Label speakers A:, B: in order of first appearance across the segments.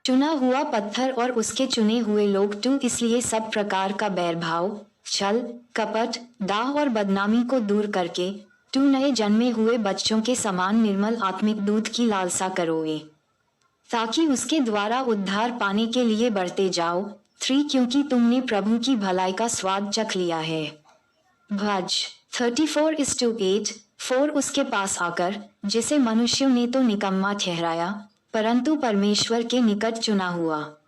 A: चुना हुआ पत्थर और उसके चुने हुए लोग टू इसलिए सब प्रकार का बैरभाव, छल, कपट, दाह और बदनामी को दूर करके टू नए जन्मे हुए बच्चों के समान निर्मल आत्मिक दूध की लालसा करोगे, ताकि उसके द्वारा उद्धार पाने के लिए बढ़ते जाओ। 3 क्योंकि तुमने प्रभु की भलाई का स्वाद चख लिया है। भज 34:8। 4 उसके पास आकर, जिसे मनुष्यों ने तो निकम्मा ठहराया, परंतु परमेश्वर के निकट चुना हुआ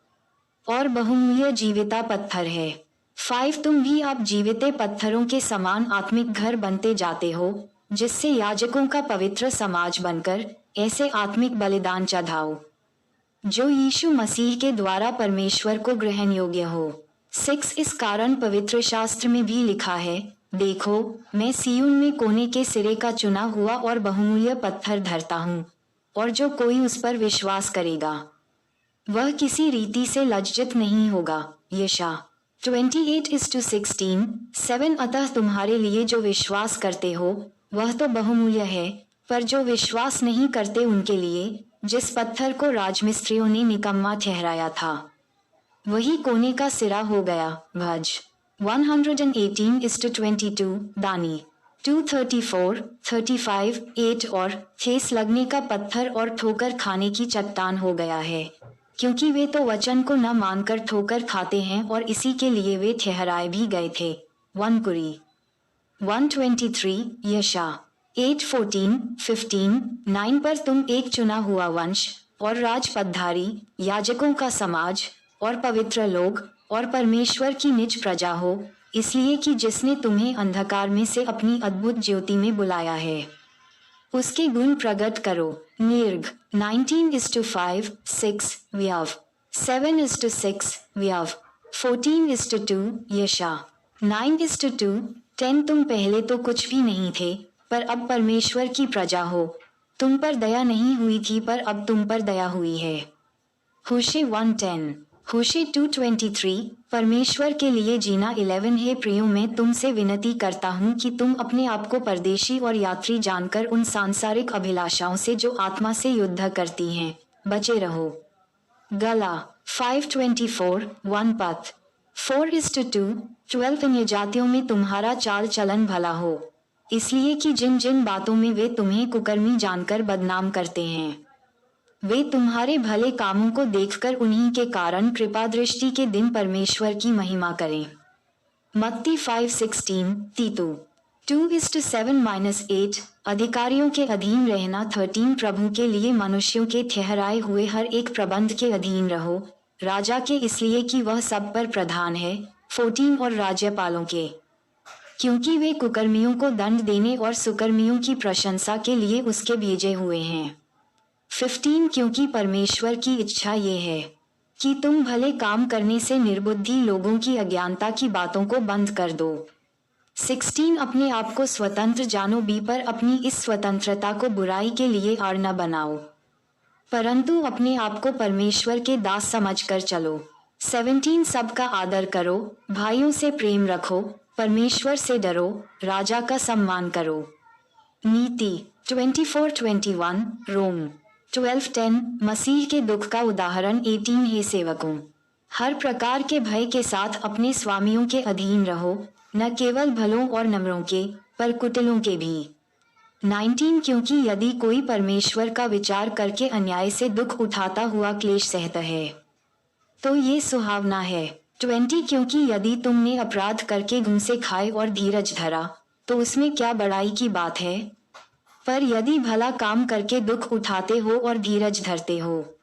A: और बहुमूल्य जीविता पत्थर है। 5 तुम भी अब जीविते पत्थरों के समान आत्मिक घर बनते जाते हो, जिससे याजकों का पवित्र समाज बनकर ऐसे आत्मिक बलिदान चढ़ाओ जो यीशु मसीह के द्वारा परमेश्वर को ग्रहण योग्य हो। 6 इस कारण पवित्र शास्त्र में भी लिखा है, देखो मैं सिय्योन में कोने के सिरे का चुना हुआ और बहुमूल्य पत्थर धरता हूँ, और जो कोई उस पर विश्वास करेगा वह किसी रीति से लज्जित नहीं होगा। यशा 28:16। 7 अतः तुम्हारे लिए जो विश्वास करते हो वह तो बहुमूल्य है, पर जो विश्वास नहीं करते उनके लिए, जिस पत्थर को राजमिस्त्रियों ने निकम्मा ठहराया था, वही कोने का सिरा हो गया। भज 118:22। दानी 2:34-35। 8 और ठेस लगने का पत्थर और ठोकर खाने की चट्टान हो गया है, क्योंकि वे तो वचन को न मानकर ठोकर खाते हैं और इसी के लिए वे ठहराए भी गए थे। 1 कुरी 123। यशा 8:14-15। 9 पर तुम एक चुना हुआ वंश और राजपदधारी, याजकों का समाज और पवित्र लोग और परमेश्वर की निज प्रजा हो, इसलिए कि जिसने तुम्हें अंधकार में से अपनी अद्भुत ज्योति में बुलाया है, उसके गुण प्रकट करो। निर्ग 19:5। 6 व्यव 7:6। व्यव 14:2। यशा 9:2। 10 तुम पहले तो कुछ भी नहीं थे, पर अब परमेश्वर की प्रजा हो। तुम पर दया नहीं हुई थी, पर अब तुम पर दया हुई है। होशे 1:10। होशे 2:23। परमेश्वर के लिए जीना 11 है प्रियो, मैं तुमसे विनती करता हूँ कि तुम अपने आप को परदेशी और यात्री जानकर उन सांसारिक अभिलाषाओं से जो आत्मा से युद्ध करती हैं, बचे रहो। गला 5:24। 1 पथ 4:2। 12 इन जातियों में तुम्हारा चाल चलन भला हो, इसलिए कि जिन जिन बातों में वे तुम्हें कुकर्मी जानकर बदनाम करते हैं, वे तुम्हारे भले कामों को देखकर उन्हीं के कारण कृपा दृष्टि के दिन परमेश्वर की महिमा करें। मत्ती 5:16। तीतु 2:7-8। अधिकारियों के अधीन रहना। 13 प्रभु के लिए मनुष्यों के ठहराए हुए हर एक प्रबंध के अधीन रहो, राजा के इसलिए कि वह सब पर प्रधान है। 14 और राज्यपालों के, क्योंकि वे कुकर्मियों को दंड देने और सुकर्मियों की प्रशंसा के लिए उसके भेजे हुए हैं। 15 क्योंकि परमेश्वर की इच्छा ये है कि तुम भले काम करने से निर्बुद्धि लोगों की अज्ञानता की बातों को बंद कर दो। 16 अपने आप को स्वतंत्र जानो बी, पर अपनी इस स्वतंत्रता को बुराई के लिए आड़ न बनाओ, परंतु अपने आप को परमेश्वर के दास समझकर चलो। 17 सबका आदर करो, भाइयों से प्रेम रखो, परमेश्वर से डरो, राजा का सम्मान करो। नीति 24:21। रोम 12:10। मसीह के दुख का उदाहरण 18 हे सेवकों, हर प्रकार के भय के साथ अपने स्वामियों के अधीन रहो, न केवल भलों और नम्रों के, पर कुटिलों के भी। 19 क्योंकि यदि कोई परमेश्वर का विचार करके अन्याय से दुख उठाता हुआ क्लेश सहता है, तो ये सुहावना है। 20 क्योंकि यदि तुमने अपराध करके घूंसे खाए और धीरज धरा, तो उसमें क्या बड़ाई की बात है, पर यदि भला काम करके दुख उठाते हो और धीरज धरते हो,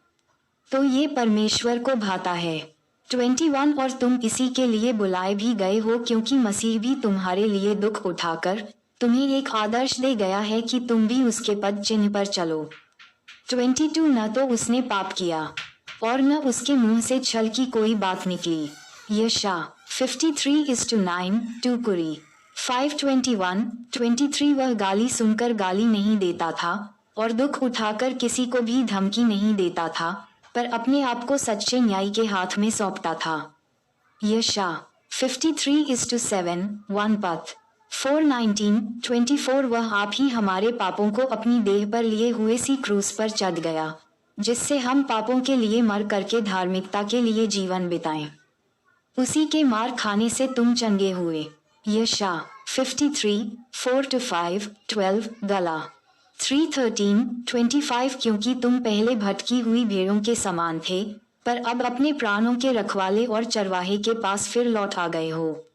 A: तो ये परमेश्वर को भाता है। 21 और तुम इसी के लिए बुलाए भी गए हो, क्योंकि मसीह भी तुम्हारे लिए दुख उठाकर तुम्हें एक आदर्श दे गया है कि तुम भी उसके पद चिन्ह पर चलो। 22 न तो उसने पाप किया और न उसके मुंह से छल की कोई बात निकली। यशा 53:9। 2 कुरी 5:21। 23 वह गाली सुनकर गाली नहीं देता था और दुख उठाकर किसी को भी धमकी नहीं देता था, पर अपने आप को सच्चे न्याय के हाथ में सौंपता था। यशा 53:7। 1 पथ 4:19। 24 वह आप ही हमारे पापों को अपनी देह पर लिए हुए सी क्रूस पर चढ़ गया, जिससे हम पापों के लिए मर करके धार्मिकता के लिए जीवन बिताएं। उसी के मार खाने से तुम चंगे हुए। यशा 53, 4-5, 12, गला 3:13, 25 क्योंकि तुम पहले भटकी हुई भेड़ों के समान थे, पर अब अपने प्राणों के रखवाले और चरवाहे के पास फिर लौट आ गए हो।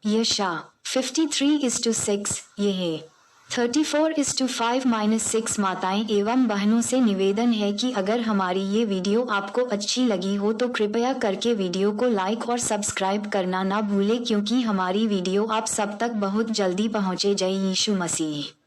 A: यशा 53:6, यह 34:5-6 माताएं एवं बहनों से निवेदन है कि अगर हमारी ये वीडियो आपको अच्छी लगी हो तो कृपया करके वीडियो को लाइक और सब्सक्राइब करना ना भूले, क्योंकि हमारी वीडियो आप सब तक बहुत जल्दी पहुँचे। जय यीशु मसीह।